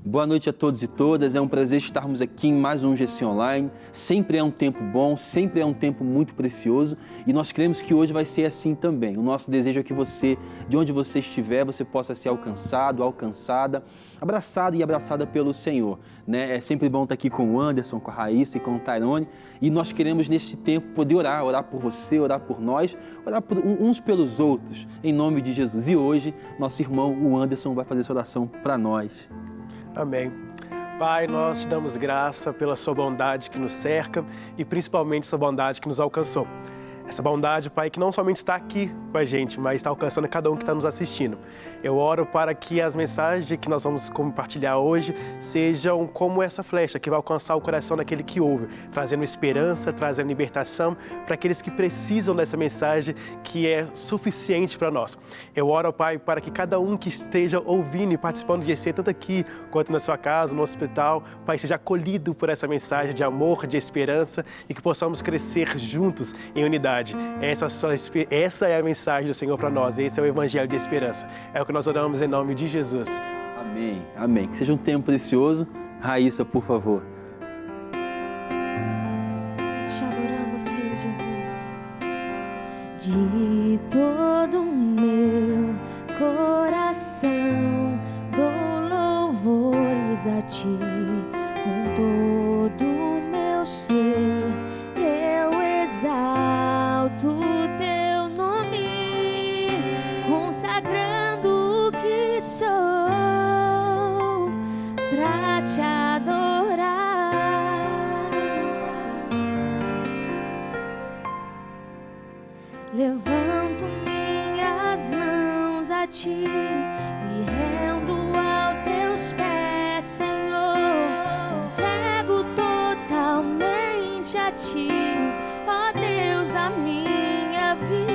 Boa noite a todos e todas, é um prazer estarmos aqui em mais um GC Online. Sempre é um tempo bom, sempre é um tempo muito precioso e nós queremos que hoje vai ser assim também. O nosso desejo é que você, de onde você estiver, você possa ser alcançado, alcançada, abraçado e abraçada pelo Senhor. É sempre bom estar aqui com o Anderson, com a Raíssa e com o Tairone e nós queremos neste tempo poder orar por você, orar por nós, orar uns pelos outros, em nome de Jesus. E hoje, nosso irmão, o Anderson, vai fazer essa oração para nós. Amém. Pai, nós te damos graça pela sua bondade que nos cerca e principalmente sua bondade que nos alcançou. Essa bondade, Pai, que não somente está aqui com a gente, mas está alcançando cada um que está nos assistindo. Eu oro para que as mensagens que nós vamos compartilhar hoje sejam como essa flecha que vai alcançar o coração daquele que ouve, trazendo esperança, trazendo libertação para aqueles que precisam dessa mensagem que é suficiente para nós. Eu oro, Pai, para que cada um que esteja ouvindo e participando de GC, tanto aqui quanto na sua casa, no hospital, Pai, seja acolhido por essa mensagem de amor, de esperança e que possamos crescer juntos em unidade. Essa é a mensagem do Senhor para nós, esse é o Evangelho de esperança. É o que nós oramos em nome de Jesus. Amém, amém. Que seja um tempo precioso. Raíssa, por favor. Nós te adoramos, Rei Jesus. De todo o meu coração dou louvores a Ti, com todo o meu ser eu exalto Teu nome, consagrando o que sou pra Te adorar. Levanto minhas mãos a Ti, me rendo aos Teus pés, Senhor, me entrego totalmente a Ti, ó Deus da minha vida.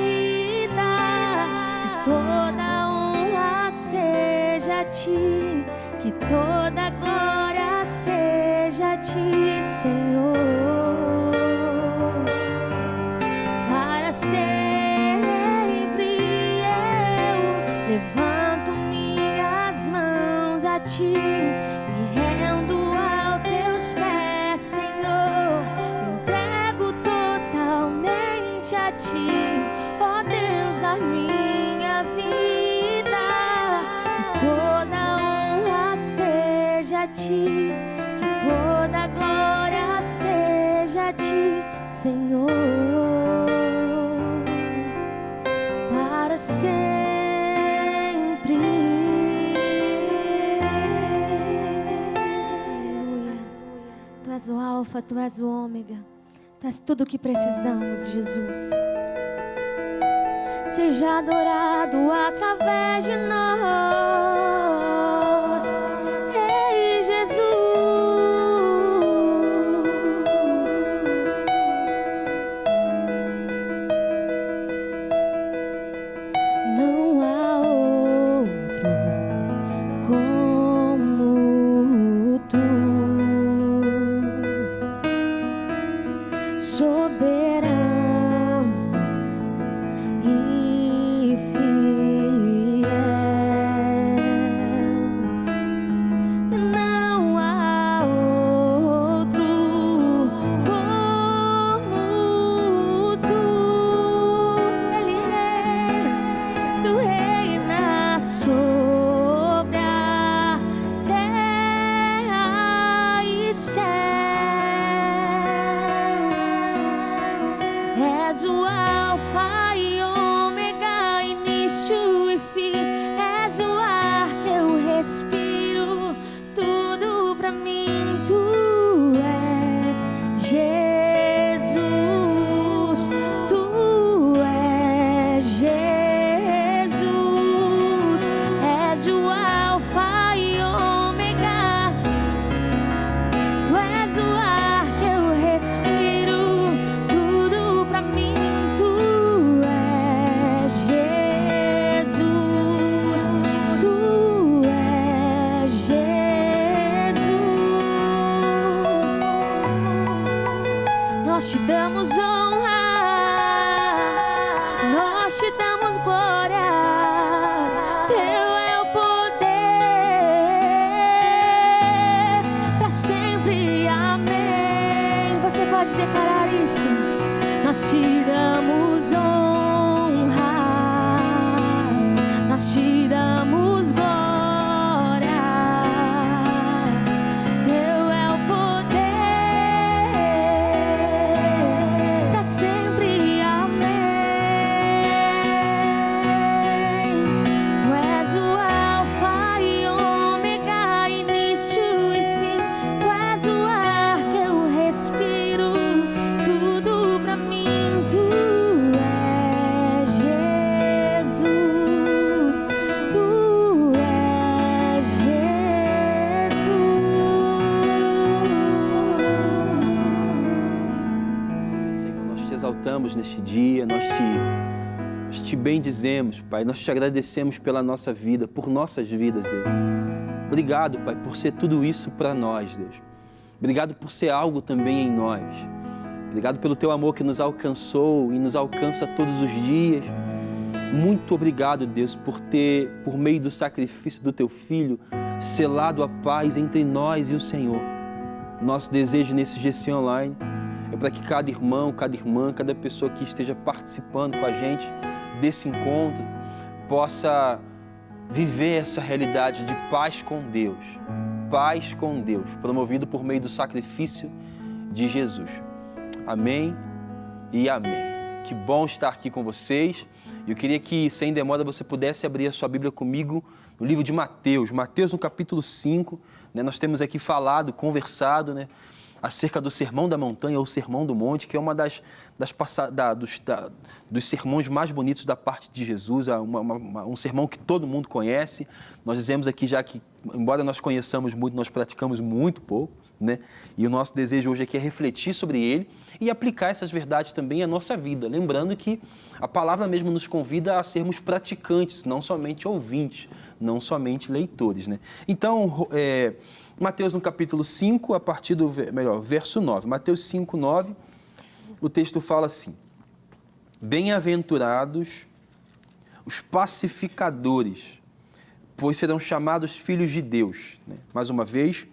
Que toda honra seja a Ti, que toda glória seja a Ti, Senhor, para sempre. Levanto minhas mãos a Ti, me rendo aos Teus pés, Senhor, me entrego totalmente a Ti, ó Deus da minha vida. Que toda honra seja a Ti, que toda glória seja a Ti, Senhor, para sempre. Tu és o alfa, Tu és o ômega, Tu és tudo o que precisamos, Jesus. Seja adorado através de nós, Ei Jesus. Não há outro como Tu, soberano e fiel. Não há outro como Tu. Ele reina, Tu reinas sobre a terra e céu. És o alfa e ômega, início e fim. És o ar que eu respiro, tudo pra mim. Tu és Jesus, Tu és Jesus. És o alfa e ômega, Tu és o ar que eu respiro, tudo pra mim. Tu és Jesus, Tu és Jesus. Nós te damos honra, nós te damos glória. Teu é o poder, podemos declarar isso. Nós te damos honra, nós te damos glória. Teu é o poder para sempre. Amém. Tu és o Alfa e Ômega, início e fim. Tu és o ar que eu respiro, tudo pra mim. Tu és Jesus, tu és Jesus. Senhor, nós te exaltamos neste dia, nós te bendizemos, Pai, nós te agradecemos pela nossa vida, por nossas vidas, Deus. Obrigado, Pai, por ser tudo isso para nós, Deus. Obrigado por ser algo também em nós. Obrigado pelo teu amor que nos alcançou e nos alcança todos os dias. Muito obrigado, Deus, por ter, por meio do sacrifício do teu Filho, selado a paz entre nós e o Senhor. Nosso desejo nesse GC Online é para que cada irmão, cada irmã, cada pessoa que esteja participando com a gente desse encontro possa viver essa realidade de paz com Deus, promovido por meio do sacrifício de Jesus. Amém e amém. Que bom estar aqui com vocês. Eu queria que, sem demora, você pudesse abrir a sua Bíblia comigo no livro de Mateus. Mateus, no capítulo 5, né? Nós temos aqui conversado, né, acerca do Sermão da Montanha ou Sermão do Monte, que é uma dos sermões mais bonitos da parte de Jesus, um sermão que todo mundo conhece. Nós dizemos aqui já que, embora nós conheçamos muito, nós praticamos muito pouco, né? E o nosso desejo hoje aqui é refletir sobre ele e aplicar essas verdades também à nossa vida, lembrando que a palavra mesmo nos convida a sermos praticantes, não somente ouvintes, não somente leitores, né? Então, Mateus no capítulo 5, a partir do verso 9. Mateus 5, 9, o texto fala assim: Bem-aventurados os pacificadores, pois serão chamados filhos de Deus. Né? Mais uma vez,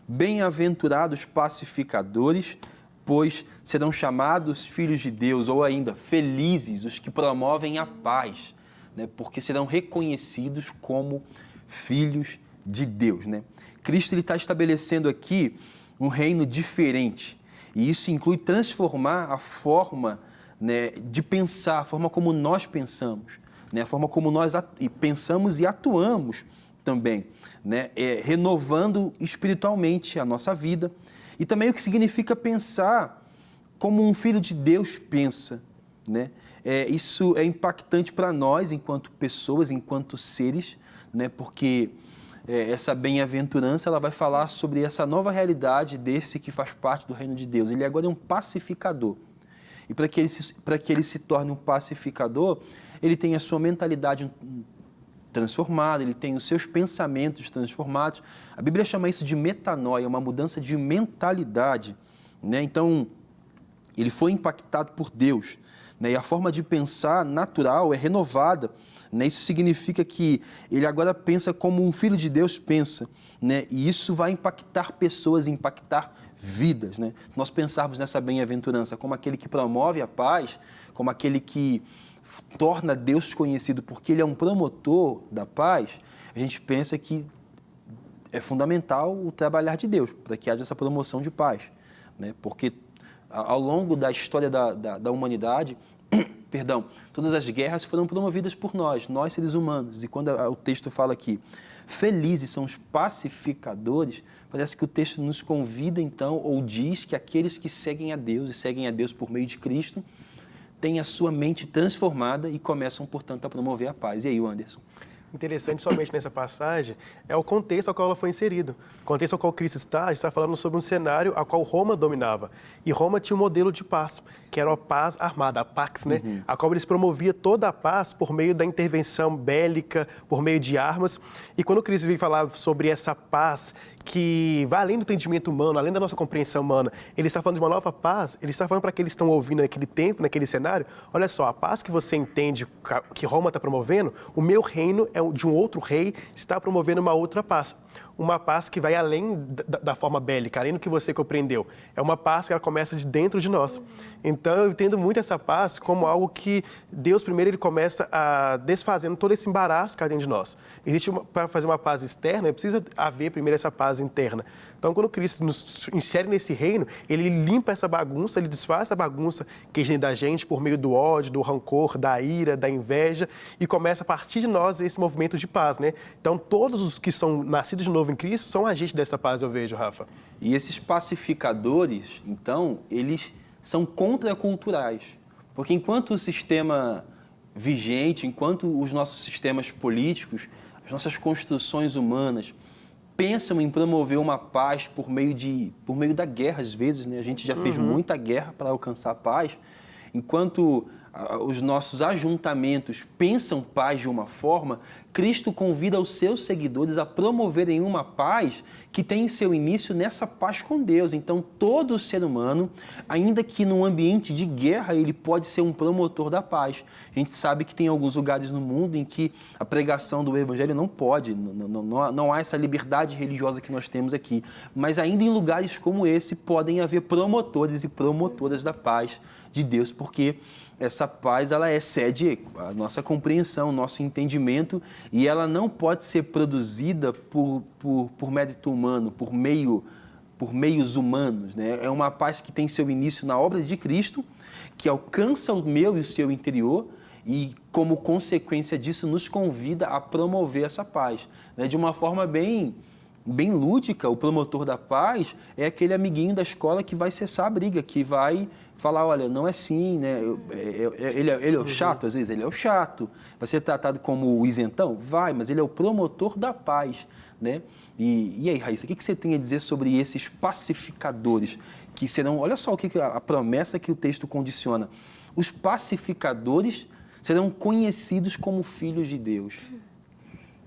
bem-aventurados pacificadores, pois serão chamados filhos de Deus, ou ainda, felizes os que promovem a paz, né? Porque serão reconhecidos como filhos de Deus, né? Cristo está estabelecendo aqui um reino diferente, e isso inclui transformar a forma, né, de pensar, a forma como nós pensamos, né, a forma como nós pensamos e atuamos também, né, renovando espiritualmente a nossa vida, e também o que significa pensar como um filho de Deus pensa, né? Isso é impactante para nós enquanto pessoas, enquanto seres, né, porque essa bem-aventurança ela vai falar sobre essa nova realidade desse que faz parte do reino de Deus. Ele agora é um pacificador. E para que ele se torne um pacificador, ele tem a sua mentalidade transformada, ele tem os seus pensamentos transformados. A Bíblia chama isso de metanoia, uma mudança de mentalidade, né? Então, ele foi impactado por Deus, né? E a forma de pensar natural é renovada, né? Isso significa que ele agora pensa como um filho de Deus pensa, né? E isso vai impactar pessoas, impactar vidas, né? Se nós pensarmos nessa bem-aventurança como aquele que promove a paz, como aquele que torna Deus conhecido porque ele é um promotor da paz, a gente pensa que é fundamental o trabalhar de Deus para que haja essa promoção de paz, né? Porque ao longo da história da humanidade, perdão, todas as guerras foram promovidas por nós seres humanos. E quando o texto fala aqui, felizes são os pacificadores, parece que o texto nos convida então, ou diz que aqueles que seguem a Deus e seguem a Deus por meio de Cristo, têm a sua mente transformada e começam, portanto, a promover a paz. E aí, Anderson? Interessante, somente nessa passagem, é o contexto ao qual ela foi inserida. O contexto ao qual Cristo está falando sobre um cenário ao qual Roma dominava. E Roma tinha um modelo de paz, que era a paz armada, a pax, né? Uhum. A qual eles promoviam toda a paz por meio da intervenção bélica, por meio de armas. E quando Cristo vem falar sobre essa paz que vai além do entendimento humano, além da nossa compreensão humana, ele está falando de uma nova paz, ele está falando para aqueles que estão ouvindo naquele tempo, naquele cenário, olha só, a paz que você entende que Roma está promovendo, o meu reino é de um outro rei, está promovendo uma outra paz. uma paz que vai além da forma bélica, além do que você compreendeu. É uma paz que ela começa de dentro de nós. Então, eu entendo muito essa paz como algo que Deus, primeiro, ele começa a desfazendo todo esse embaraço que há dentro de nós. Para fazer uma paz externa, precisa haver primeiro essa paz interna. Então, quando Cristo nos insere nesse reino, ele limpa essa bagunça, ele desfaz essa bagunça que existe da gente por meio do ódio, do rancor, da ira, da inveja, e começa a partir de nós esse movimento de paz, né? Então, todos os que são nascidos de novo em Cristo são agentes dessa paz, eu vejo, Rafa. E esses pacificadores, então, eles são contraculturais. Porque enquanto o sistema vigente, enquanto os nossos sistemas políticos, as nossas construções humanas pensam em promover uma paz por meio da guerra, às vezes, né? A gente já fez muita guerra para alcançar a paz. Enquanto os nossos ajuntamentos pensam paz de uma forma, Cristo convida os seus seguidores a promoverem uma paz que tem seu início nessa paz com Deus. Então, todo ser humano, ainda que num ambiente de guerra, ele pode ser um promotor da paz. A gente sabe que tem alguns lugares no mundo em que a pregação do Evangelho não pode, não há essa liberdade religiosa que nós temos aqui. Mas ainda em lugares como esse, podem haver promotores e promotoras da paz de Deus, porque essa paz, ela excede a nossa compreensão, o nosso entendimento, e ela não pode ser produzida por mérito humano, por meios humanos, né? É uma paz que tem seu início na obra de Cristo, que alcança o meu e o seu interior, e como consequência disso nos convida a promover essa paz, né? De uma forma bem lúdica. O promotor da paz é aquele amiguinho da escola que vai cessar a briga, que vai falar, olha, não é assim, né? Ele é o chato, às vezes ele é o chato. Vai ser tratado como o isentão? Vai, mas ele é o promotor da paz, né? E aí, Raíssa, o que você tem a dizer sobre esses pacificadores que serão... Olha só a promessa que o texto condiciona. Os pacificadores serão conhecidos como filhos de Deus.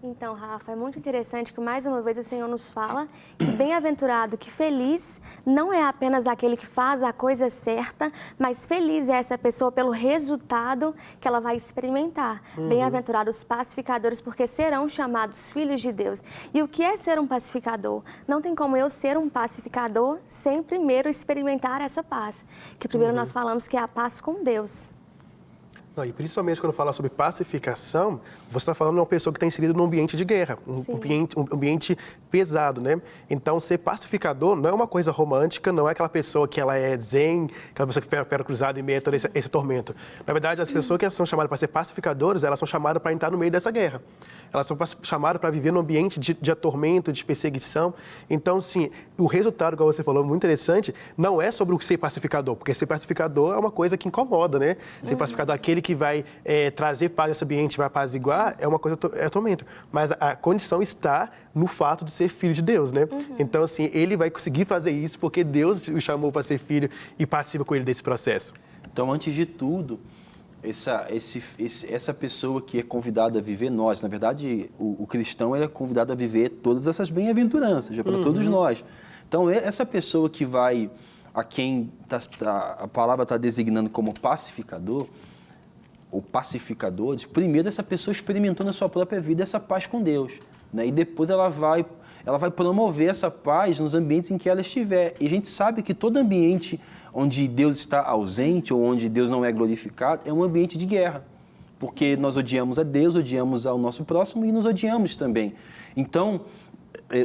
Então, Rafa, é muito interessante que mais uma vez o Senhor nos fala que bem-aventurado, que feliz não é apenas aquele que faz a coisa certa, mas feliz é essa pessoa pelo resultado que ela vai experimentar. Bem-aventurados os pacificadores, porque serão chamados filhos de Deus. E o que é ser um pacificador? Não tem como eu ser um pacificador sem primeiro experimentar essa paz. Que primeiro nós falamos que é a paz com Deus. Não, e principalmente quando fala sobre pacificação, você está falando de uma pessoa que está inserida num ambiente de guerra, um ambiente pesado, né? Então, ser pacificador não é uma coisa romântica, não é aquela pessoa que ela é zen, aquela pessoa que pega a perna cruzada e meio a todo esse tormento. Na verdade, as pessoas que são chamadas para ser pacificadores, elas são chamadas para entrar no meio dessa guerra. Elas são chamadas para viver num ambiente de atormento, de perseguição. Então, sim, o resultado, como você falou, muito interessante, não é sobre o ser pacificador, porque ser pacificador é uma coisa que incomoda, né? Ser pacificador, aquele que vai trazer paz nesse ambiente, vai apaziguar, é uma coisa, é tormento. Mas a condição está no fato de ser filho de Deus, né? Então, assim, ele vai conseguir fazer isso porque Deus o chamou para ser filho e participa com ele desse processo. Então, antes de tudo, essa pessoa que é convidada a viver, na verdade, o cristão ele é convidado a viver todas essas bem-aventuranças, para todos nós. Então, essa pessoa que vai, a quem a palavra está designando como pacificador, ou pacificadores, primeiro essa pessoa experimentou na sua própria vida essa paz com Deus, né? E depois ela vai promover essa paz nos ambientes em que ela estiver. E a gente sabe que todo ambiente onde Deus está ausente ou onde Deus não é glorificado é um ambiente de guerra, porque nós odiamos a Deus, odiamos ao nosso próximo e nos odiamos também. Então,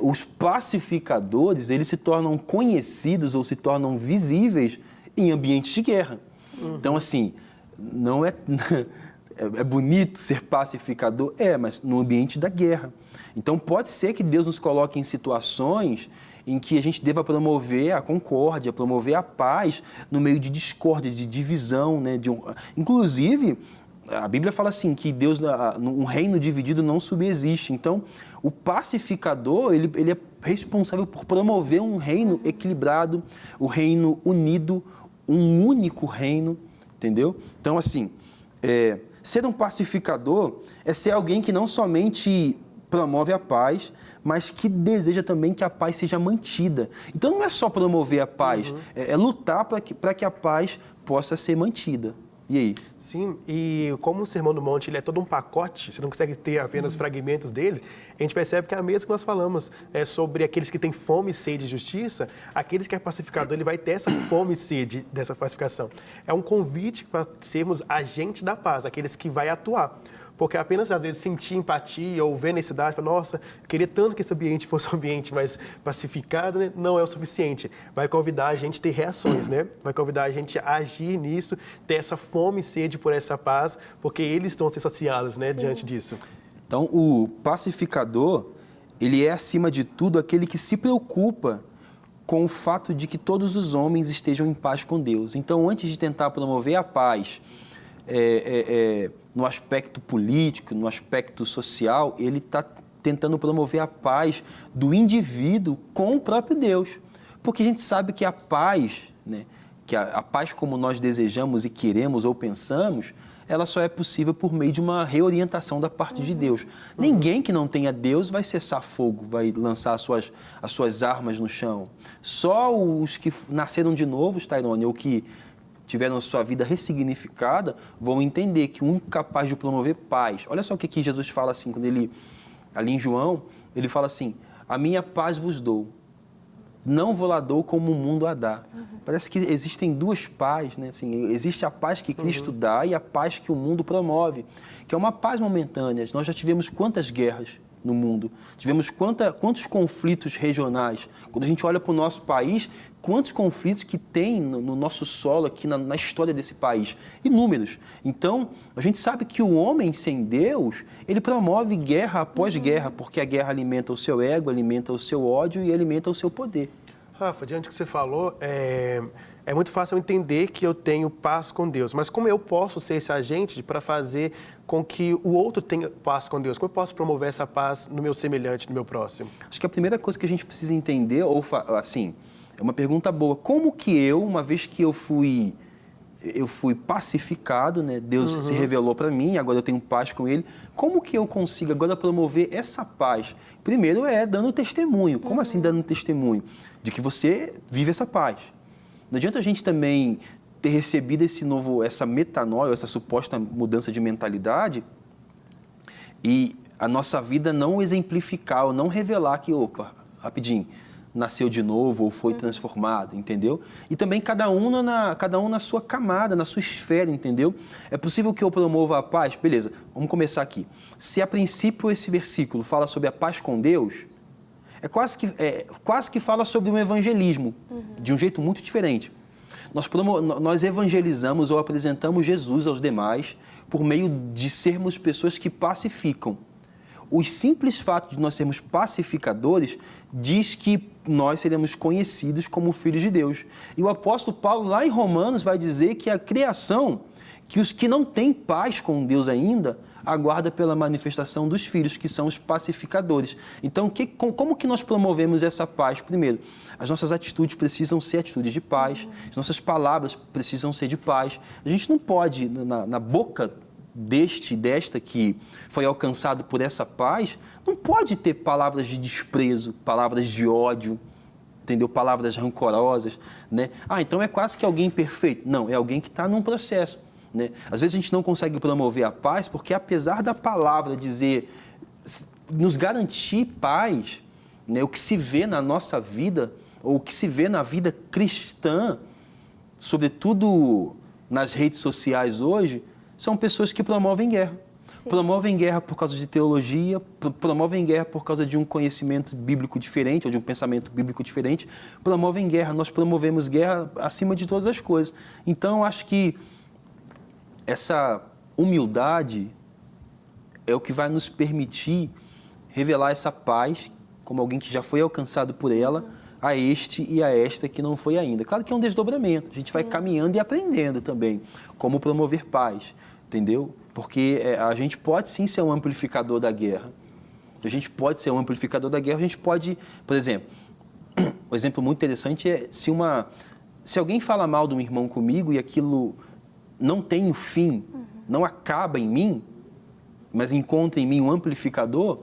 os pacificadores, eles se tornam conhecidos ou se tornam visíveis em ambientes de guerra. Então, assim, não é bonito ser pacificador? Mas no ambiente da guerra. Então, pode ser que Deus nos coloque em situações em que a gente deva promover a concórdia, promover a paz no meio de discórdia, de divisão, né? Inclusive, a Bíblia fala assim, que Deus, um reino dividido não subsiste. Então, o pacificador, ele é responsável por promover um reino equilibrado, o reino unido, um único reino, entendeu? Então, assim, ser um pacificador é ser alguém que não somente promove a paz, mas que deseja também que a paz seja mantida. Então, não é só promover a paz, é lutar para que a paz possa ser mantida. E aí? Sim, e como o Sermão do Monte ele é todo um pacote, você não consegue ter apenas fragmentos dele, a gente percebe que é a mesma que nós falamos sobre aqueles que têm fome e sede de justiça, aqueles que é pacificador, ele vai ter essa fome e sede dessa pacificação. É um convite para sermos agentes da paz, aqueles que vai atuar. Porque apenas, às vezes, sentir empatia ou ver necessidade, falar, nossa, eu queria tanto que esse ambiente fosse um ambiente mais pacificado, né? Não é o suficiente. Vai convidar a gente a ter reações, né? Vai convidar a gente a agir nisso, ter essa fome e sede por essa paz, porque eles estão a ser saciados, né, diante disso. Então, o pacificador, ele é, acima de tudo, aquele que se preocupa com o fato de que todos os homens estejam em paz com Deus. Então, antes de tentar promover a paz no aspecto político, no aspecto social, ele está tentando promover a paz do indivíduo com o próprio Deus. Porque a gente sabe que a paz, né, que a paz como nós desejamos e queremos ou pensamos, ela só é possível por meio de uma reorientação da parte de Deus. Ninguém que não tenha Deus vai cessar fogo, vai lançar as suas armas no chão. Só os que nasceram de novo, Tairone, ou que tiveram a sua vida ressignificada, vão entender que o único capaz de promover paz... Olha só o que Jesus fala assim, quando ele, ali em João, ele fala assim, a minha paz vos dou, não vou lá dou como o mundo a dá. Parece que existem duas paz, né? Assim, existe a paz que Cristo dá e a paz que o mundo promove, que é uma paz momentânea. Nós já tivemos quantas guerras no mundo, tivemos quantos conflitos regionais. Quando a gente olha para o nosso país, quantos conflitos que tem no nosso solo aqui, na história desse país. Inúmeros. Então, a gente sabe que o homem sem Deus, ele promove guerra após guerra, porque a guerra alimenta o seu ego, alimenta o seu ódio e alimenta o seu poder. Rafa, diante do que você falou, é muito fácil eu entender que eu tenho paz com Deus, mas como eu posso ser esse agente para fazer com que o outro tenha paz com Deus? Como eu posso promover essa paz no meu semelhante, no meu próximo? Acho que a primeira coisa que a gente precisa entender, ou assim, é uma pergunta boa. Como que eu, uma vez que eu fui pacificado, né? Deus se revelou para mim, agora eu tenho paz com Ele, como que eu consigo agora promover essa paz? Primeiro é dando testemunho. Como assim dando testemunho? De que você vive essa paz. Não adianta a gente também ter recebido essa metanoia, essa suposta mudança de mentalidade e a nossa vida não exemplificar ou não revelar que, rapidinho, nasceu de novo ou foi transformado, entendeu? E também cada um na sua camada, na sua esfera, entendeu? É possível que eu promova a paz? Beleza, vamos começar aqui. Se a princípio esse versículo fala sobre a paz com Deus, quase que fala sobre um evangelismo, de um jeito muito diferente. Nós evangelizamos ou apresentamos Jesus aos demais por meio de sermos pessoas que pacificam. O simples fato de nós sermos pacificadores diz que nós seremos conhecidos como filhos de Deus. E o apóstolo Paulo, lá em Romanos, vai dizer que a criação, que os que não têm paz com Deus ainda, aguarda pela manifestação dos filhos, que são os pacificadores. Então, como que nós promovemos essa paz? Primeiro, as nossas atitudes precisam ser atitudes de paz, as nossas palavras precisam ser de paz. A gente não pode, na boca desta que foi alcançado por essa paz, não pode ter palavras de desprezo, palavras de ódio, entendeu? Palavras rancorosas, né? Então é quase que alguém perfeito. Não, é alguém que está num processo, né? Às vezes a gente não consegue promover a paz porque, apesar da palavra dizer, nos garantir paz, né? O que se vê na nossa vida, ou o que se vê na vida cristã, sobretudo nas redes sociais hoje, são pessoas que promovem guerra. Sim. Promovem guerra por causa de teologia, promovem guerra por causa de um conhecimento bíblico diferente, ou de um pensamento bíblico diferente, promovem guerra. Nós promovemos guerra acima de todas as coisas. Então, eu acho que essa humildade é o que vai nos permitir revelar essa paz, como alguém que já foi alcançado por ela, a este e a esta que não foi ainda. Claro que é um desdobramento, a gente vai caminhando e aprendendo também como promover paz, entendeu? Porque a gente pode sim ser um amplificador da guerra. A gente pode ser um amplificador da guerra, a gente pode, por exemplo, um exemplo muito interessante é se alguém fala mal de um irmão comigo e aquilo não tem o fim, não acaba em mim, mas encontra em mim um amplificador,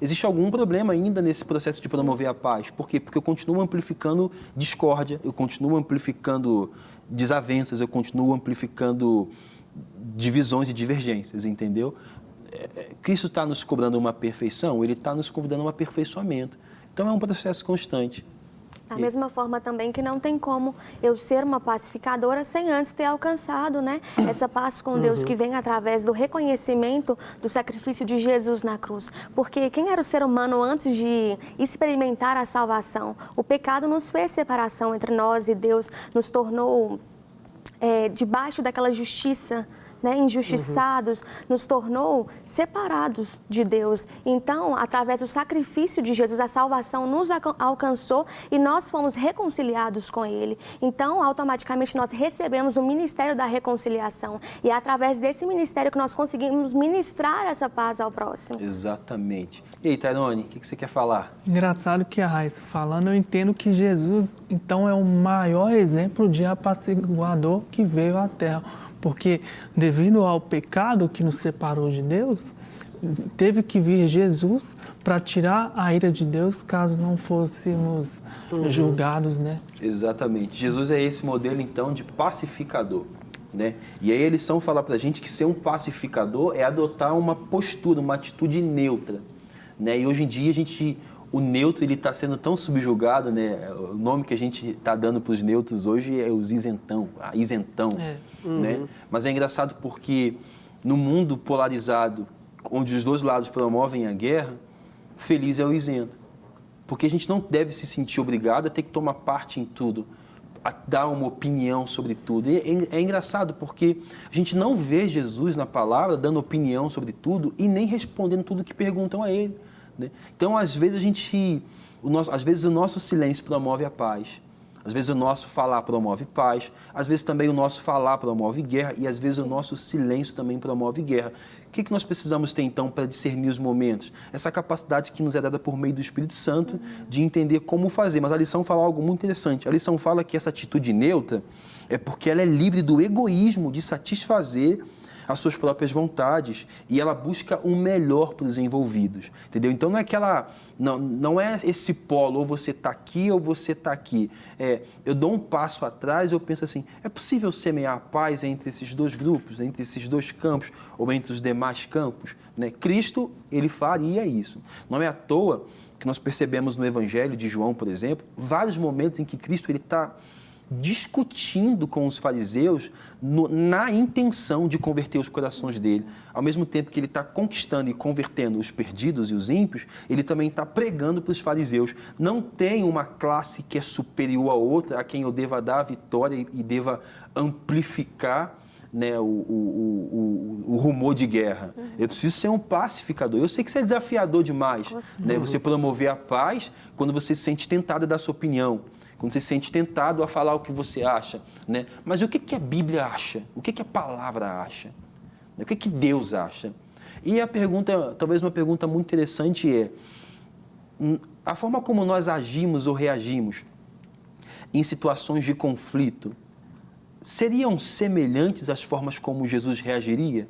existe algum problema ainda nesse processo de promover a paz. Por quê? Porque eu continuo amplificando discórdia, eu continuo amplificando desavenças, eu continuo amplificando divisões e divergências, entendeu? Cristo está nos cobrando uma perfeição, Ele está nos convidando a um aperfeiçoamento. Então é um processo constante. Da mesma forma também que não tem como eu ser uma pacificadora sem antes ter alcançado, né, essa paz com Deus que vem através do reconhecimento do sacrifício de Jesus na cruz. Porque quem era o ser humano antes de experimentar a salvação? O pecado nos fez separação entre nós e Deus, nos tornou debaixo daquela justiça, né, injustiçados, nos tornou separados de Deus. Então, através do sacrifício de Jesus, a salvação nos alcançou e nós fomos reconciliados com Ele. Então, automaticamente, nós recebemos o ministério da reconciliação. E é através desse ministério que nós conseguimos ministrar essa paz ao próximo. Exatamente. E aí, Tairone, o que você quer falar? Engraçado que a Raíssa falando, eu entendo que Jesus, então, é o maior exemplo de apaciguador que veio à Terra. Porque, devido ao pecado que nos separou de Deus, teve que vir Jesus para tirar a ira de Deus caso não fôssemos julgados, né? Exatamente. Jesus é esse modelo, então, de pacificador, né? E aí a lição fala para a gente que ser um pacificador é adotar uma postura, uma atitude neutra, né? E hoje em dia o neutro ele está sendo tão subjugado, né? O nome que a gente está dando para os neutros hoje é os isentão, né? Mas é engraçado porque no mundo polarizado, onde os dois lados promovem a guerra, feliz é o isento. Porque a gente não deve se sentir obrigado a ter que tomar parte em tudo, a dar uma opinião sobre tudo. E é engraçado porque a gente não vê Jesus na palavra dando opinião sobre tudo e nem respondendo tudo que perguntam a ele, né? Então, às vezes, o nosso silêncio promove a paz. Às vezes o nosso falar promove paz, às vezes também o nosso falar promove guerra e às vezes o nosso silêncio também promove guerra. O que nós precisamos ter então para discernir os momentos? Essa capacidade que nos é dada por meio do Espírito Santo de entender como fazer. Mas a lição fala algo muito interessante. A lição fala que essa atitude neutra é porque ela é livre do egoísmo de satisfazer as suas próprias vontades e ela busca o melhor para os envolvidos, entendeu? Então não é esse polo, ou você está aqui ou você está aqui. Eu dou um passo atrás e eu penso assim, é possível semear a paz entre esses dois grupos, entre esses dois campos ou entre os demais campos, né? Cristo, ele faria isso. Não é à toa que nós percebemos no Evangelho de João, por exemplo, vários momentos em que Cristo está discutindo com os fariseus na intenção de converter os corações dele. Ao mesmo tempo que ele está conquistando e convertendo os perdidos e os ímpios, ele também está pregando para os fariseus. Não tem uma classe que é superior à outra, a quem eu deva dar a vitória e deva amplificar, né, o rumor de guerra. Eu preciso ser um pacificador. Eu sei que isso é desafiador demais, né? Você promover a paz quando você se sente tentado a dar a sua opinião, quando você se sente tentado a falar o que você acha, né? Mas o que a Bíblia acha? O que a palavra acha? O que Deus acha? E a pergunta, talvez uma pergunta muito interessante é, a forma como nós agimos ou reagimos em situações de conflito seriam semelhantes às formas como Jesus reagiria?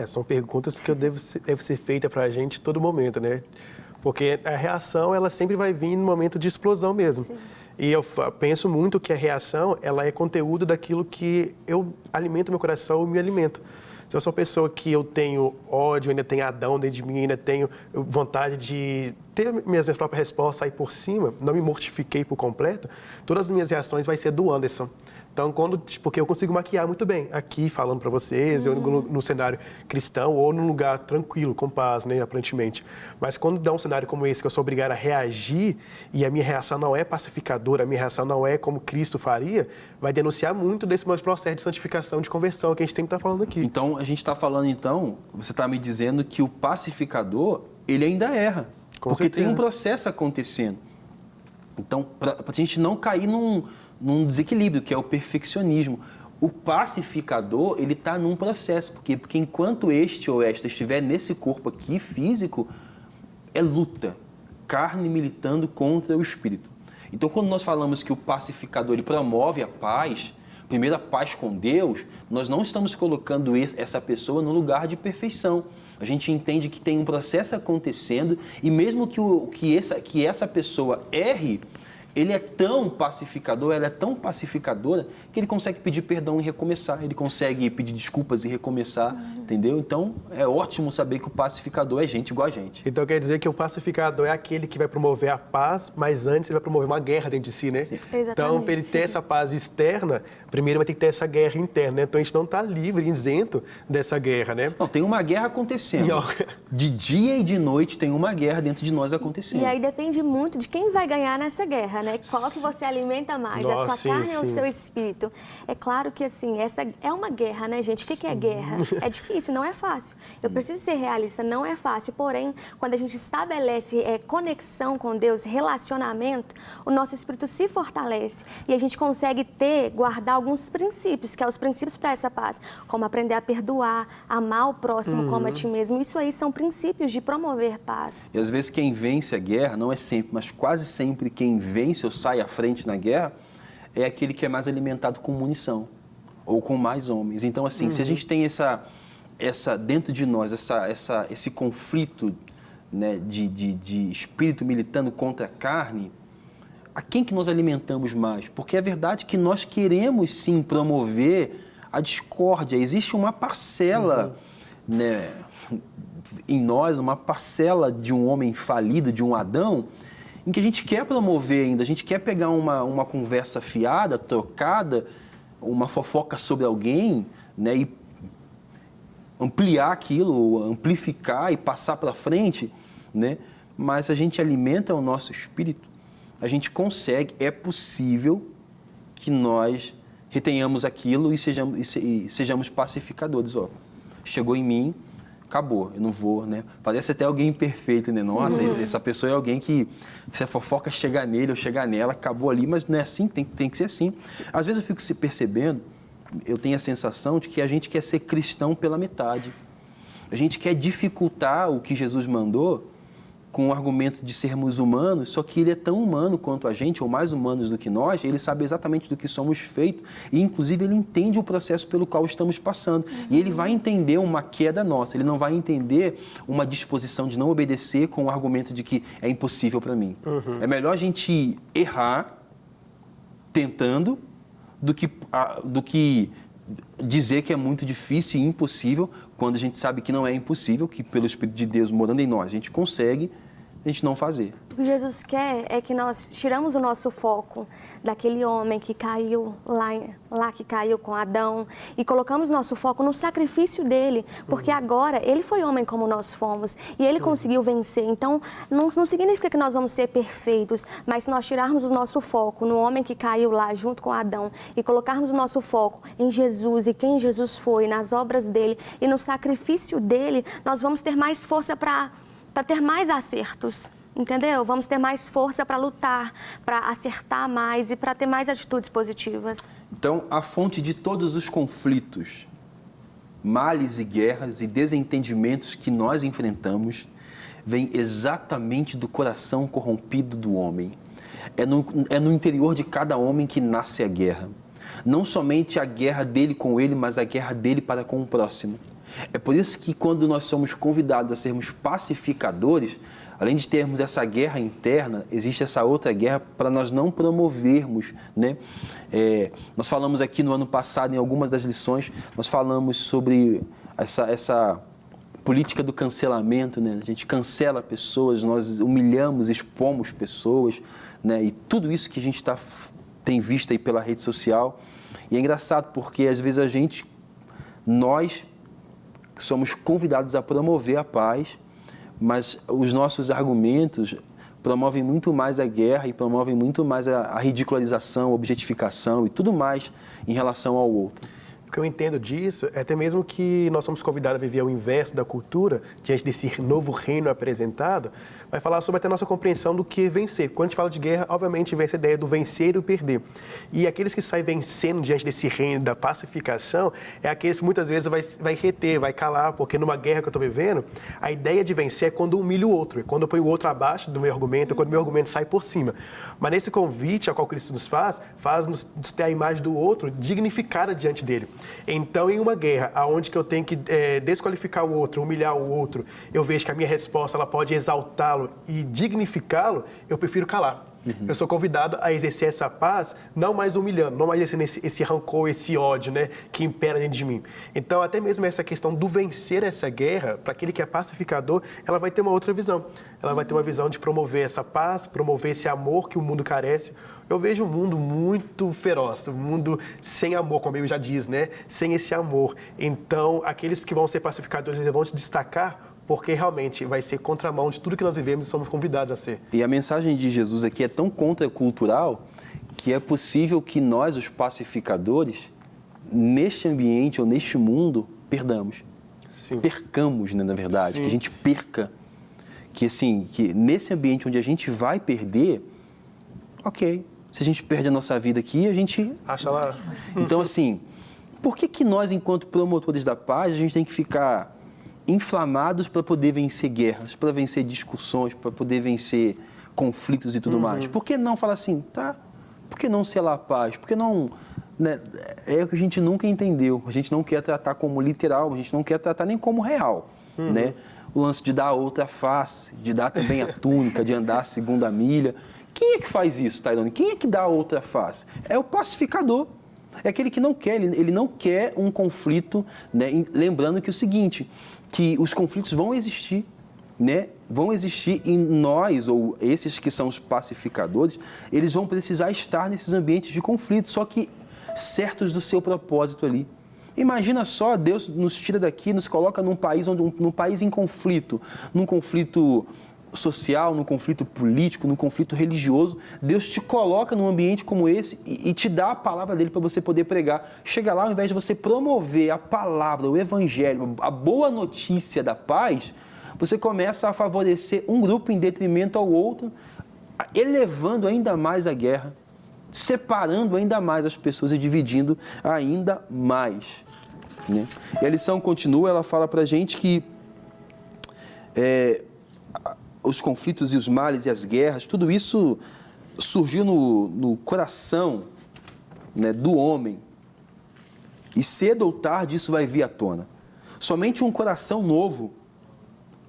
São perguntas que deve ser feita para a gente todo momento, né? Porque a reação, ela sempre vai vir no momento de explosão mesmo. Sim. E eu penso muito que a reação, ela é conteúdo daquilo que eu alimento meu coração e me alimento. Se eu sou uma pessoa que eu tenho ódio, ainda tenho Adão dentro de mim, ainda tenho vontade de ter minhas próprias respostas, sair por cima, não me mortifiquei por completo, todas as minhas reações vai ser do Anderson. Então, porque eu consigo maquiar muito bem aqui, falando para vocês, eu no cenário cristão ou num lugar tranquilo, com paz, né, aparentemente. Mas quando dá um cenário como esse, que eu sou obrigado a reagir e a minha reação não é pacificadora, a minha reação não é como Cristo faria, vai denunciar muito desse meu processo de santificação, de conversão, que a gente tem que estar falando aqui. Então, a gente está falando, você está me dizendo que o pacificador, ele ainda erra. Com porque certeza. Tem um processo acontecendo. Então, para a gente não cair num desequilíbrio, que é o perfeccionismo. O pacificador, ele está num processo. Porque enquanto este ou esta estiver nesse corpo aqui, físico, é luta. Carne militando contra o espírito. Então, quando nós falamos que o pacificador ele promove a paz, primeiro a paz com Deus, nós não estamos colocando essa pessoa no lugar de perfeição. A gente entende que tem um processo acontecendo e mesmo que essa pessoa erre, ele é tão pacificador, ela é tão pacificadora, que ele consegue pedir perdão e recomeçar, ele consegue pedir desculpas e recomeçar, entendeu? Então, é ótimo saber que o pacificador é gente igual a gente. Então quer dizer que o pacificador é aquele que vai promover a paz, mas antes ele vai promover uma guerra dentro de si, né? Sim. Então, para ele ter essa paz externa, primeiro vai ter que ter essa guerra interna, né? Então a gente não está livre, isento dessa guerra, né? Não, tem uma guerra acontecendo. De dia e de noite tem uma guerra dentro de nós acontecendo. E aí depende muito de quem vai ganhar nessa guerra, né? Qual que você alimenta mais, Nossa, a sua carne sim, ou o sim. seu espírito? É claro que, assim, essa é uma guerra, né, gente? O que é guerra? É difícil, não é fácil. Eu preciso ser realista, não é fácil. Porém, quando a gente estabelece conexão com Deus, relacionamento, o nosso espírito se fortalece e a gente consegue guardar alguns princípios, que são os princípios para essa paz, como aprender a perdoar, amar o próximo como a ti mesmo. Isso aí são princípios de promover paz. E às vezes quem vence a guerra, não é sempre, mas quase sempre quem vence ou sai à frente na guerra é aquele que é mais alimentado com munição ou com mais homens. Então, assim, se a gente tem essa dentro de nós, esse conflito, né, de espírito militando contra a carne, a quem que nós alimentamos mais? Porque é verdade que nós queremos, sim, promover a discórdia. Existe uma parcela, né, em nós, uma parcela de um homem falido, de um Adão, em que a gente quer promover ainda, a gente quer pegar uma conversa fiada, trocada, uma fofoca sobre alguém, né, e ampliar aquilo, amplificar e passar para frente, né? Mas a gente alimenta o nosso espírito, a gente consegue, é possível que nós retenhamos aquilo e sejamos pacificadores. Ó, chegou em mim, acabou, eu não vou, né? Parece até alguém imperfeito, né? Nossa, essa pessoa é alguém que, se a fofoca chegar nele ou chegar nela, acabou ali, mas não é assim, tem que ser assim. Às vezes eu fico se percebendo, eu tenho a sensação de que a gente quer ser cristão pela metade. A gente quer dificultar o que Jesus mandou com o argumento de sermos humanos, só que ele é tão humano quanto a gente, ou mais humanos do que nós, ele sabe exatamente do que somos feitos e, inclusive, ele entende o processo pelo qual estamos passando. E ele vai entender uma queda nossa, ele não vai entender uma disposição de não obedecer com o argumento de que é impossível para mim. É melhor a gente errar tentando do que dizer que é muito difícil e impossível, quando a gente sabe que não é impossível, que pelo Espírito de Deus morando em nós, a gente consegue, a gente não fazer. O que Jesus quer é que nós tiramos o nosso foco daquele homem que caiu lá que caiu com Adão e colocamos nosso foco no sacrifício dele, porque agora ele foi homem como nós fomos e ele conseguiu vencer. Então, não significa que nós vamos ser perfeitos, mas se nós tirarmos o nosso foco no homem que caiu lá junto com Adão e colocarmos o nosso foco em Jesus e quem Jesus foi, nas obras dele e no sacrifício dele, nós vamos ter mais força para ter mais acertos, entendeu? Vamos ter mais força para lutar, para acertar mais e para ter mais atitudes positivas. Então, a fonte de todos os conflitos, males e guerras e desentendimentos que nós enfrentamos vem exatamente do coração corrompido do homem. É no interior de cada homem que nasce a guerra. Não somente a guerra dele com ele, mas a guerra dele para com o próximo. É por isso que quando nós somos convidados a sermos pacificadores, além de termos essa guerra interna, existe essa outra guerra para nós não promovermos, né? Nós falamos aqui no ano passado, em algumas das lições, nós falamos sobre essa política do cancelamento, né? A gente cancela pessoas, nós humilhamos, expomos pessoas, né? E tudo isso que a gente tem visto aí pela rede social. E é engraçado porque às vezes nós somos convidados a promover a paz, mas os nossos argumentos promovem muito mais a guerra e promovem muito mais a ridicularização, a objetificação e tudo mais em relação ao outro. O que eu entendo disso é até mesmo que nós somos convidados a viver o inverso da cultura, diante desse novo reino apresentado, vai falar sobre até a nossa compreensão do que vencer. Quando a gente fala de guerra, obviamente vem essa ideia do vencer e o perder. E aqueles que saem vencendo diante desse reino da pacificação, é aqueles que muitas vezes vai reter, vai calar, porque numa guerra que eu estou vivendo, a ideia de vencer é quando eu humilho o outro, é quando eu ponho o outro abaixo do meu argumento, é quando o meu argumento sai por cima. Mas nesse convite ao qual Cristo nos faz-nos ter a imagem do outro dignificada diante dele. Então, em uma guerra, onde que eu tenho que desqualificar o outro, humilhar o outro, eu vejo que a minha resposta ela pode exaltá-lo e dignificá-lo, eu prefiro calar. Eu sou convidado a exercer essa paz, não mais humilhando, não mais exercendo esse rancor, esse ódio, né, que impera dentro de mim. Então, até mesmo essa questão do vencer essa guerra, para aquele que é pacificador, ela vai ter uma outra visão. Ela vai ter uma visão de promover essa paz, promover esse amor que o mundo carece. Eu vejo um mundo muito feroz, um mundo sem amor, como ele já diz, né? Sem esse amor. Então, aqueles que vão ser pacificadores, eles vão se destacar porque realmente vai ser contramão de tudo que nós vivemos e somos convidados a ser. E a mensagem de Jesus aqui é tão contracultural que é possível que nós, os pacificadores, neste ambiente ou neste mundo, perdamos. Sim. Percamos, né, na verdade, Sim. que a gente perca. Que assim, que nesse ambiente onde a gente vai perder, ok, se a gente perde a nossa vida aqui, a gente... Acha lá. Então, assim, por que nós, enquanto promotores da paz, a gente tem que ficar inflamados para poder vencer guerras, para vencer discussões, para poder vencer conflitos e tudo mais? Por que não falar assim, tá? Por que não selar a paz? Por que não... Né? É o que a gente nunca entendeu. A gente não quer tratar como literal, a gente não quer tratar nem como real, né? O lance de dar a outra face, de dar também a túnica, de andar a segunda milha. Quem é que faz isso, Tairone? Quem é que dá a outra face? É o pacificador. É aquele que não quer, ele não quer um conflito, né? Lembrando que é o seguinte, que os conflitos vão existir, né? Vão existir e nós, ou esses que são os pacificadores, eles vão precisar estar nesses ambientes de conflito, só que certos do seu propósito ali. Imagina só, Deus nos tira daqui, nos coloca num país em conflito, num conflito social, num conflito político, num conflito religioso. Deus te coloca num ambiente como esse e te dá a palavra dele para você poder pregar. Chega lá, ao invés de você promover a palavra, o evangelho, a boa notícia da paz, você começa a favorecer um grupo em detrimento ao outro, elevando ainda mais a guerra, separando ainda mais as pessoas e dividindo ainda mais, né? E a lição continua, ela fala para a gente que os conflitos e os males e as guerras, tudo isso surgiu no coração, né, do homem. E cedo ou tarde isso vai vir à tona. Somente um coração novo,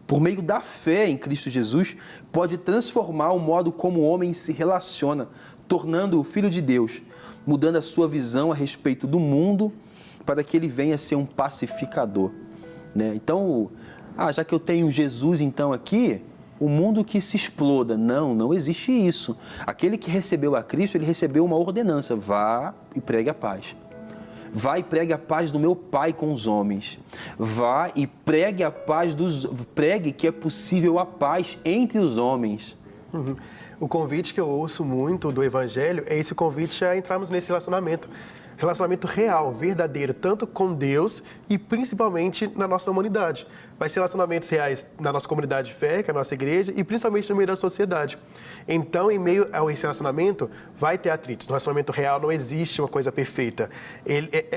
por meio da fé em Cristo Jesus, pode transformar o modo como o homem se relaciona, tornando-o filho de Deus, mudando a sua visão a respeito do mundo, para que ele venha a ser um pacificador, né? Então, já que eu tenho Jesus então aqui, o mundo que se exploda. Não existe isso. Aquele que recebeu a Cristo, ele recebeu uma ordenança: vá e pregue a paz. Vá e pregue a paz do meu Pai com os homens. Vá e pregue a paz pregue que é possível a paz entre os homens. O convite que eu ouço muito do Evangelho é esse convite a entrarmos nesse relacionamento. Relacionamento real, verdadeiro, tanto com Deus e principalmente na nossa humanidade. Vai ser relacionamentos reais na nossa comunidade de fé, que é a nossa igreja, e principalmente no meio da sociedade. Então, em meio a esse relacionamento, vai ter atritos. No relacionamento real não existe uma coisa perfeita.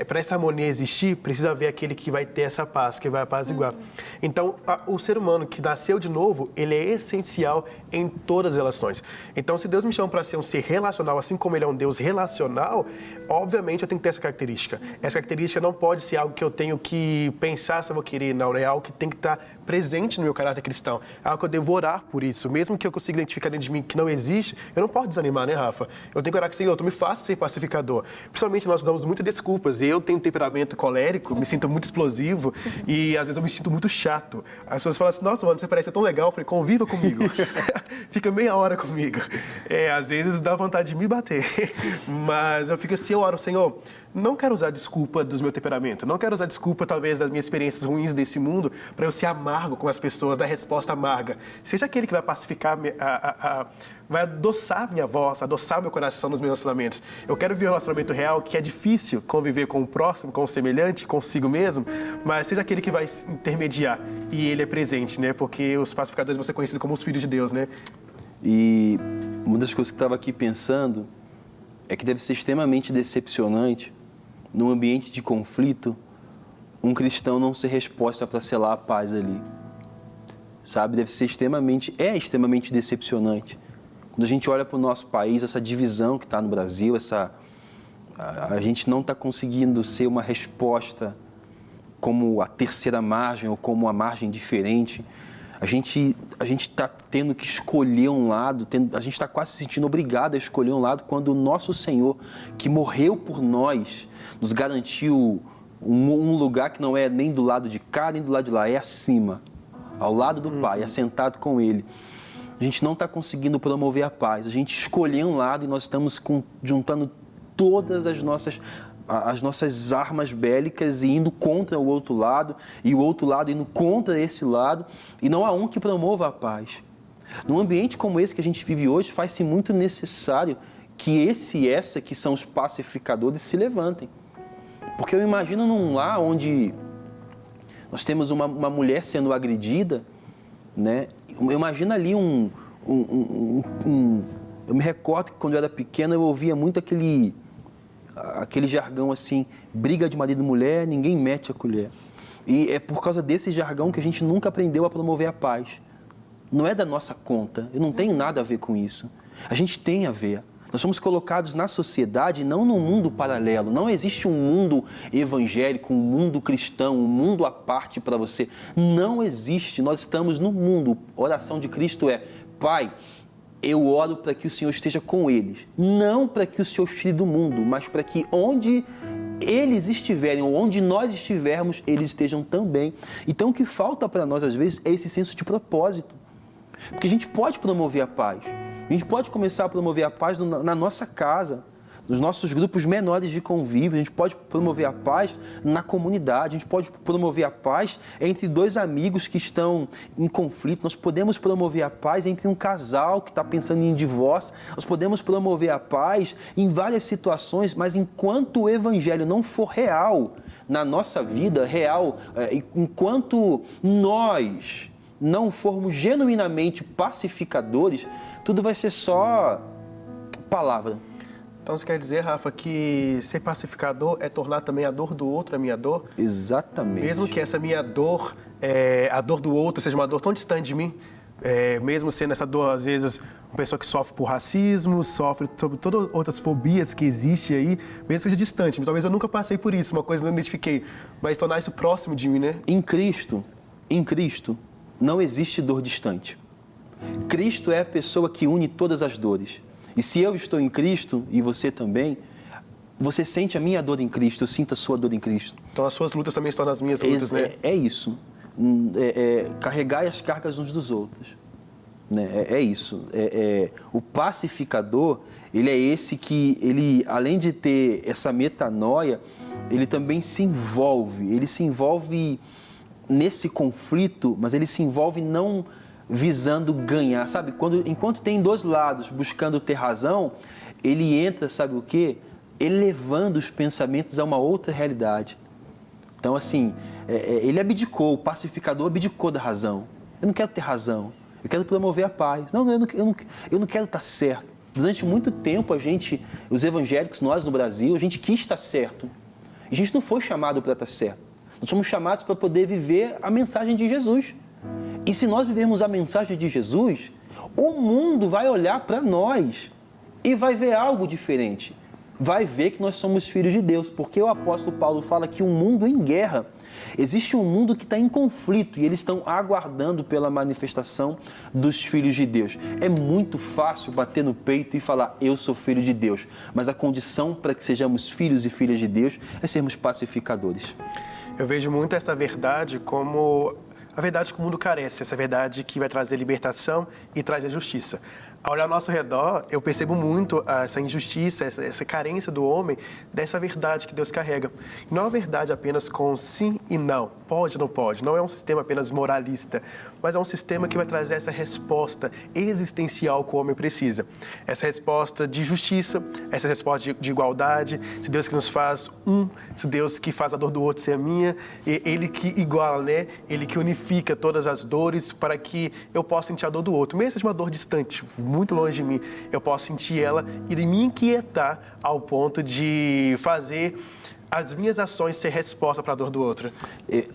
Para essa harmonia existir, precisa haver aquele que vai ter essa paz, que vai apaziguar. Então, o ser humano que nasceu de novo, ele é essencial em todas as relações. Então, se Deus me chama para ser um ser relacional, assim como ele é um Deus relacional, obviamente eu tenho que ter essa característica. Essa característica não pode ser algo que eu tenho que pensar se eu vou querer, não. É algo que tem que estar presente no meu caráter cristão. É algo que eu devo orar por isso. Mesmo que eu consiga identificar dentro de mim que não existe, eu não posso desanimar, né, Rafa? Eu tenho que orar que, Senhor, tu me faça ser pacificador. Principalmente nós damos muitas desculpas. Eu tenho um temperamento colérico, me sinto muito explosivo e às vezes eu me sinto muito chato. As pessoas falam assim: nossa, mano, você parece tão legal. Eu falei: conviva comigo. Fica meia hora comigo. Às vezes dá vontade de me bater. Mas eu fico assim, eu oro: Senhor, não quero usar desculpa do meu temperamento, não quero usar desculpa, talvez, das minhas experiências ruins desse mundo para eu ser amargo com as pessoas, dar resposta amarga. Seja aquele que vai pacificar, vai adoçar minha voz, adoçar meu coração nos meus relacionamentos. Eu quero viver um relacionamento real, que é difícil conviver com o próximo, com o semelhante, consigo mesmo, mas seja aquele que vai intermediar. E ele é presente, né? Porque os pacificadores vão ser conhecidos como os filhos de Deus, né? E uma das coisas que eu estava aqui pensando é que deve ser extremamente decepcionante, num ambiente de conflito, um cristão não ser resposta para selar a paz ali. Sabe? Deve ser extremamente decepcionante. Quando a gente olha para o nosso país, essa divisão que está no Brasil, a gente não está conseguindo ser uma resposta como a terceira margem ou como a margem diferente. A gente está tendo que escolher um lado, a gente está quase se sentindo obrigado a escolher um lado quando o nosso Senhor, que morreu por nós, nos garantiu um lugar que não é nem do lado de cá, nem do lado de lá, é acima, ao lado do Pai, assentado com Ele. A gente não está conseguindo promover a paz. A gente escolheu um lado e nós estamos juntando todas as nossas armas bélicas e indo contra o outro lado, e o outro lado indo contra esse lado, e não há um que promova a paz. Num ambiente como esse que a gente vive hoje, faz-se muito necessário que esse e essa, que são os pacificadores, se levantem. Porque eu imagino num lar onde nós temos uma mulher sendo agredida, né? Eu imagino ali eu me recordo que quando eu era pequeno eu ouvia muito aquele jargão assim, briga de marido e mulher, ninguém mete a colher. E é por causa desse jargão que a gente nunca aprendeu a promover a paz. Não é da nossa conta, eu não tenho nada a ver com isso. A gente tem a ver. Nós somos colocados na sociedade, não num mundo paralelo. Não existe um mundo evangélico, um mundo cristão, um mundo à parte para você. Não existe. Nós estamos no mundo. A oração de Cristo é: Pai, eu oro para que o Senhor esteja com eles. Não para que o Senhor os tire do mundo, mas para que onde eles estiverem, ou onde nós estivermos, eles estejam também. Então o que falta para nós, às vezes, é esse senso de propósito. Porque a gente pode promover a paz. A gente pode começar a promover a paz na nossa casa, nos nossos grupos menores de convívio. A gente pode promover a paz na comunidade. A gente pode promover a paz entre dois amigos que estão em conflito. Nós podemos promover a paz entre um casal que está pensando em divórcio. Nós podemos promover a paz em várias situações, mas enquanto o evangelho não for real na nossa vida, enquanto nós não formos genuinamente pacificadores, tudo vai ser só palavra. Então você quer dizer, Rafa, que ser pacificador é tornar também a dor do outro a minha dor? Exatamente. Mesmo que essa minha dor, a dor do outro, seja uma dor tão distante de mim, mesmo sendo essa dor, às vezes, uma pessoa que sofre por racismo, sofre sobre todas outras fobias que existem aí, mesmo que seja distante. Talvez eu nunca passei por isso, uma coisa que eu não identifiquei, mas tornar isso próximo de mim, né? Em Cristo, não existe dor distante. Cristo é a pessoa que une todas as dores. E se eu estou em Cristo, e você também, você sente a minha dor em Cristo, eu sinto a sua dor em Cristo. Então as suas lutas também estão nas minhas lutas, né? É isso. Carregai as cargas uns dos outros. Né? É isso. O pacificador, ele é esse que, ele, além de ter essa metanoia, ele também se envolve. Ele se envolve nesse conflito, mas ele se envolve não visando ganhar, sabe? Enquanto tem dois lados buscando ter razão, ele entra, sabe o quê? Elevando os pensamentos a uma outra realidade. Então, assim, ele abdicou, o pacificador abdicou da razão. Eu não quero ter razão, eu quero promover a paz. Não, eu não quero estar certo. Durante muito tempo, os evangélicos, nós no Brasil, a gente quis estar certo. A gente não foi chamado para estar certo. Nós somos chamados para poder viver a mensagem de Jesus. E se nós vivermos a mensagem de Jesus, o mundo vai olhar para nós e vai ver algo diferente. Vai ver que nós somos filhos de Deus, porque o apóstolo Paulo fala que um mundo em guerra, existe um mundo que está em conflito e eles estão aguardando pela manifestação dos filhos de Deus. É muito fácil bater no peito e falar, eu sou filho de Deus, mas a condição para que sejamos filhos e filhas de Deus é sermos pacificadores. Eu vejo muito essa verdade como a verdade que o mundo carece, essa verdade que vai trazer libertação e trazer justiça. Ao olhar ao nosso redor, eu percebo muito essa injustiça, essa carência do homem dessa verdade que Deus carrega. E não é uma verdade apenas com sim e não, pode ou não pode. Não é um sistema apenas moralista, mas é um sistema que vai trazer essa resposta existencial que o homem precisa. Essa resposta de justiça, essa resposta de igualdade, se Deus que nos faz se Deus que faz a dor do outro ser a minha, Ele que iguala, né? Ele que unifica todas as dores para que eu possa sentir a dor do outro. Mesmo seja uma dor distante, muito longe de mim, eu posso sentir ela e me inquietar ao ponto de fazer as minhas ações ser resposta para a dor do outro.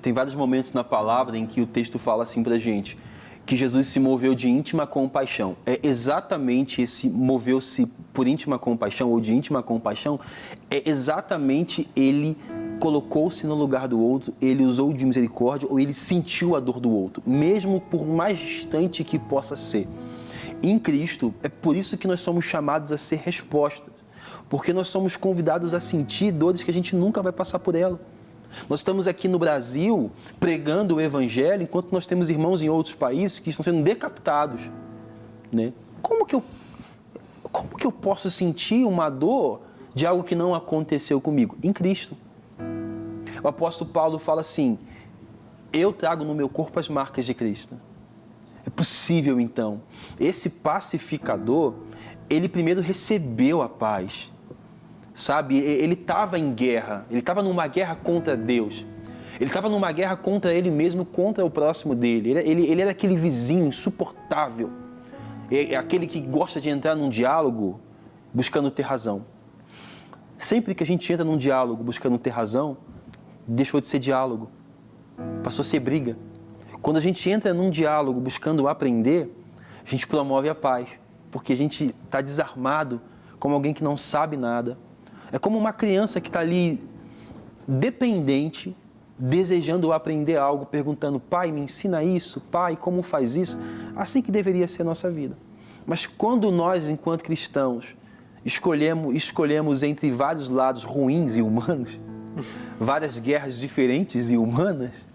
Tem vários momentos na palavra em que o texto fala assim pra gente, que Jesus se moveu de íntima compaixão. É exatamente esse moveu-se por íntima compaixão ou de íntima compaixão, é exatamente ele colocou-se no lugar do outro, ele usou de misericórdia ou ele sentiu a dor do outro, mesmo por mais distante que possa ser. Em Cristo, é por isso que nós somos chamados a ser respostas, porque nós somos convidados a sentir dores que a gente nunca vai passar por ela. Nós estamos aqui no Brasil pregando o Evangelho, enquanto nós temos irmãos em outros países que estão sendo decapitados, né? Como que eu posso sentir uma dor de algo que não aconteceu comigo? Em Cristo. O apóstolo Paulo fala assim: eu trago no meu corpo as marcas de Cristo. É possível, então. Esse pacificador, ele primeiro recebeu a paz. Sabe, ele estava em guerra, ele estava numa guerra contra Deus, ele estava numa guerra contra ele mesmo, contra o próximo dele. Ele era aquele vizinho insuportável, aquele que gosta de entrar num diálogo buscando ter razão. Sempre que a gente entra num diálogo buscando ter razão, deixou de ser diálogo, passou a ser briga. Quando a gente entra num diálogo buscando aprender, a gente promove a paz, porque a gente está desarmado como alguém que não sabe nada. É como uma criança que está ali dependente, desejando aprender algo, perguntando: pai, me ensina isso, pai, como faz isso? Assim que deveria ser a nossa vida. Mas quando nós, enquanto cristãos, escolhemos entre vários lados ruins e humanos, várias guerras diferentes e humanas,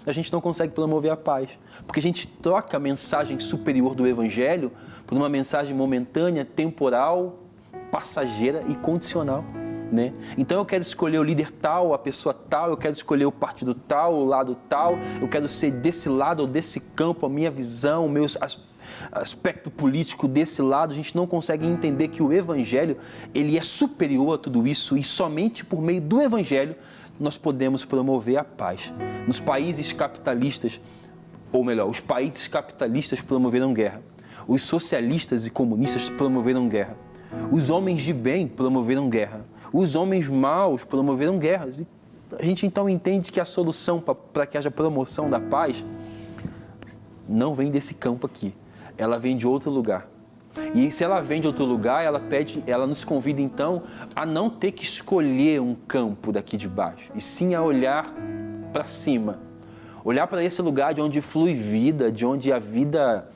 a gente não consegue promover a paz. Porque a gente troca a mensagem superior do Evangelho por uma mensagem momentânea, temporal, passageira e condicional, né? Então eu quero escolher o líder tal, a pessoa tal, eu quero escolher o partido tal, o lado tal, eu quero ser desse lado ou desse campo, a minha visão, o meu aspecto político desse lado. A gente não consegue entender que o Evangelho, ele é superior a tudo isso, e somente por meio do Evangelho nós podemos promover a paz. Nos países capitalistas, ou melhor, os países capitalistas promoveram guerra, os socialistas e comunistas promoveram guerra, os homens de bem promoveram guerra, os homens maus promoveram guerras. E a gente então entende que a solução para que haja promoção da paz não vem desse campo aqui, ela vem de outro lugar. E se ela vem de outro lugar, ela nos convida então a não ter que escolher um campo daqui de baixo, e sim a olhar para cima, olhar para esse lugar de onde flui vida, de onde a vida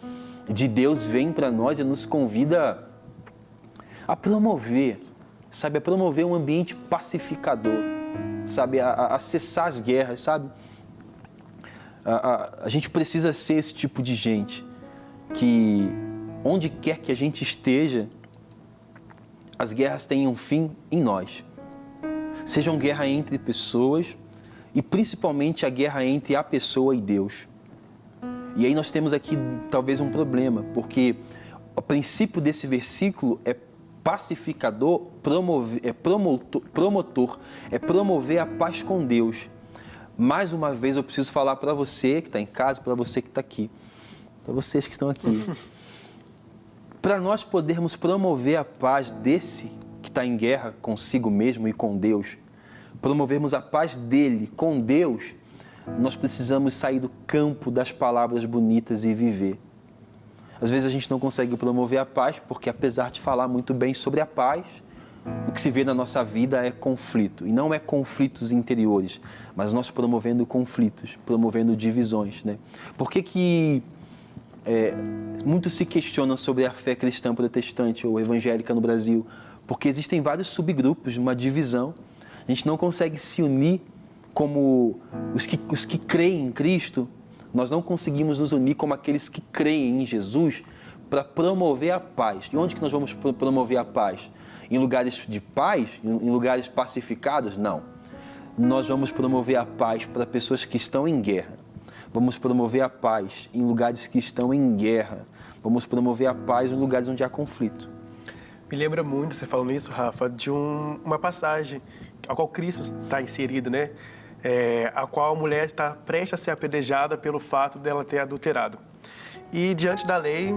de Deus vem para nós e nos convida a promover, sabe, a promover um ambiente pacificador, sabe, a cessar as guerras, sabe. A gente precisa ser esse tipo de gente que, onde quer que a gente esteja, as guerras tenham fim em nós. Sejam guerra entre pessoas e principalmente a guerra entre a pessoa e Deus. E aí nós temos aqui talvez um problema, porque o princípio desse versículo é pacificador, promotor, é promover a paz com Deus. Mais uma vez eu preciso falar para você que está em casa, para você que está aqui, para vocês que estão aqui. Para nós podermos promover a paz desse que está em guerra consigo mesmo e com Deus, promovermos a paz dele com Deus, nós precisamos sair do campo das palavras bonitas e viver. Às vezes a gente não consegue promover a paz porque, apesar de falar muito bem sobre a paz, o que se vê na nossa vida é conflito. E não é conflitos interiores, mas nós promovendo conflitos, promovendo divisões, né? Por que muito se questiona sobre a fé cristã protestante ou evangélica no Brasil? Porque existem vários subgrupos, uma divisão. A gente não consegue se unir como os que creem em Cristo. Nós não conseguimos nos unir como aqueles que creem em Jesus para promover a paz. E onde que nós vamos promover a paz? Em lugares de paz? Em lugares pacificados? Não. Nós vamos promover a paz para pessoas que estão em guerra. Vamos promover a paz em lugares que estão em guerra. Vamos promover a paz em lugares onde há conflito. Me lembra muito, você falando isso, Rafa, de uma passagem a qual Cristo está inserido, né? A qual a mulher está prestes a ser apedrejada pelo fato dela ter adulterado. E diante da lei,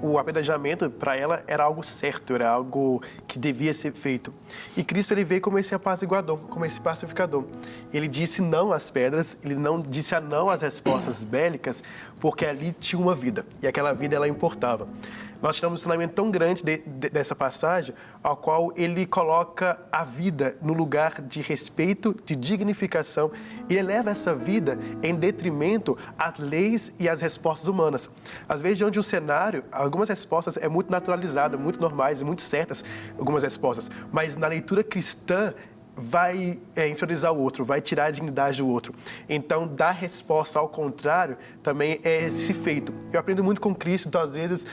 o apedrejamento para ela era algo certo, era algo que devia ser feito. E Cristo, ele veio como esse apaziguador, como esse pacificador. Ele disse não às pedras, ele não disse não às respostas bélicas, porque ali tinha uma vida, e aquela vida ela importava. Nós tiramos um ensinamento tão grande dessa passagem, ao qual ele coloca a vida no lugar de respeito, de dignificação, e eleva essa vida em detrimento às leis e às respostas humanas. Às vezes, diante de um cenário, algumas respostas é muito naturalizada, muito normais e muito certas, algumas respostas, mas na leitura cristã, vai inferiorizar o outro, vai tirar a dignidade do outro. Então, dar resposta ao contrário também é esse feito. Eu aprendo muito com Cristo, então, às vezes,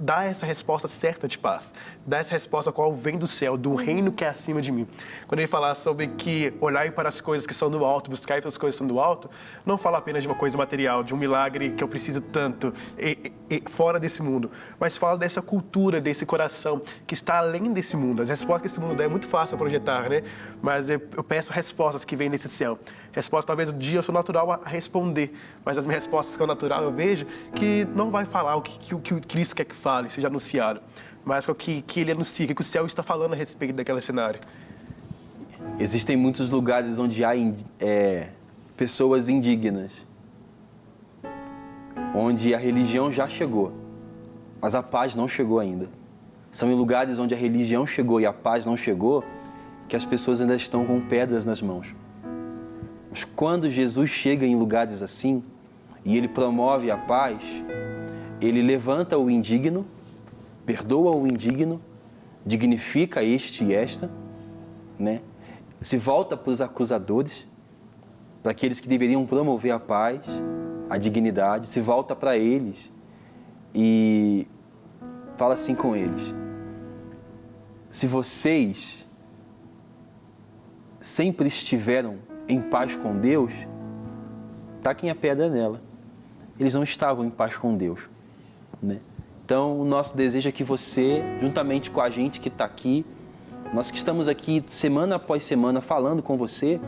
dar essa resposta certa de paz, dar essa resposta qual vem do céu, do reino que é acima de mim. Quando ele fala sobre que olhar para as coisas que são do alto, buscar para as coisas que são do alto, não fala apenas de uma coisa material, de um milagre que eu preciso tanto, fora desse mundo, mas fala dessa cultura, desse coração que está além desse mundo. As respostas que esse mundo dá é muito fácil a projetar, né? Mas eu peço respostas que vêm desse céu. Respostas, talvez, um dia eu sou natural a responder, mas as minhas respostas que são natural, eu vejo que não vai falar o que o Cristo quer que fale, seja anunciado, mas o que ele anuncia, o que o céu está falando a respeito daquele cenário. Existem muitos lugares onde há pessoas indignas, onde a religião já chegou, mas a paz não chegou ainda. São em lugares onde a religião chegou e a paz não chegou, que as pessoas ainda estão com pedras nas mãos. Mas quando Jesus chega em lugares assim, e ele promove a paz, ele levanta o indigno, perdoa o indigno, dignifica este e esta, né? Se volta para os acusadores, para aqueles que deveriam promover a paz, a dignidade, se volta para eles e fala assim com eles: se vocês sempre estiveram em paz com Deus, taquem a pedra nela. Eles não estavam em paz com Deus, né? Então, o nosso desejo é que você, juntamente com a gente que está aqui, nós que estamos aqui semana após semana falando com você,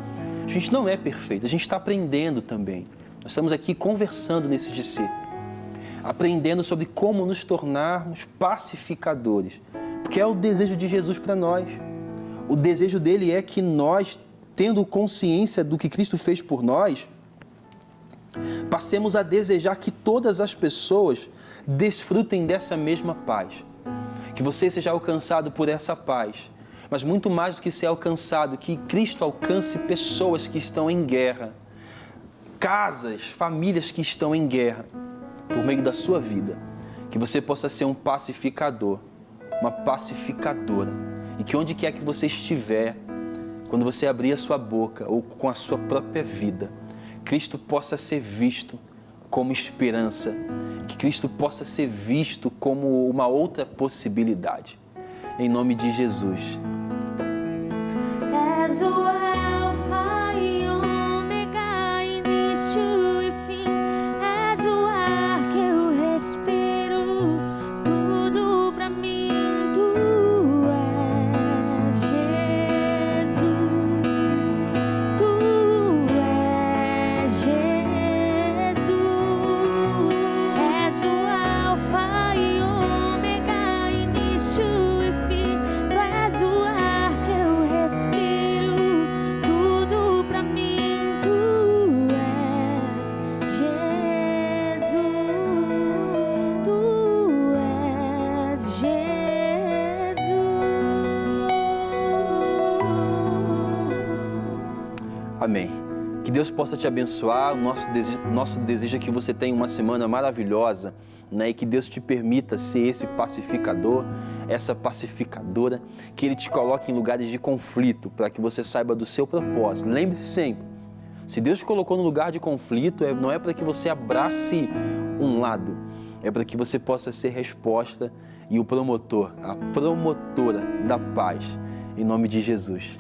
a gente não é perfeito, a gente está aprendendo também. Nós estamos aqui conversando nesse GC, aprendendo sobre como nos tornarmos pacificadores, porque é o desejo de Jesus para nós. O desejo dele é que nós, tendo consciência do que Cristo fez por nós, passemos a desejar que todas as pessoas desfrutem dessa mesma paz. Que você seja alcançado por essa paz. Mas muito mais do que ser alcançado, que Cristo alcance pessoas que estão em guerra. Casas, famílias que estão em guerra, por meio da sua vida. Que você possa ser um pacificador, uma pacificadora. E que onde quer que você estiver, quando você abrir a sua boca ou com a sua própria vida, Cristo possa ser visto como esperança, que Cristo possa ser visto como uma outra possibilidade. Em nome de Jesus. És o Alfa e Ômega, início e fim. És o ar que eu respiro, tudo pra mim. Tu és Jesus, tu és Jesus. És o Alfa e Ômega, início e fim. Tu és o ar que eu respiro, tudo pra mim. Tu és Jesus, tu és Jesus. Amém. Que Deus possa te abençoar. O nosso desejo é que você tenha uma semana maravilhosa, né? E que Deus te permita ser esse pacificador, essa pacificadora, que Ele te coloque em lugares de conflito, para que você saiba do seu propósito. Lembre-se sempre, se Deus te colocou no lugar de conflito, não é para que você abrace um lado, é para que você possa ser resposta e o promotor, a promotora da paz, em nome de Jesus.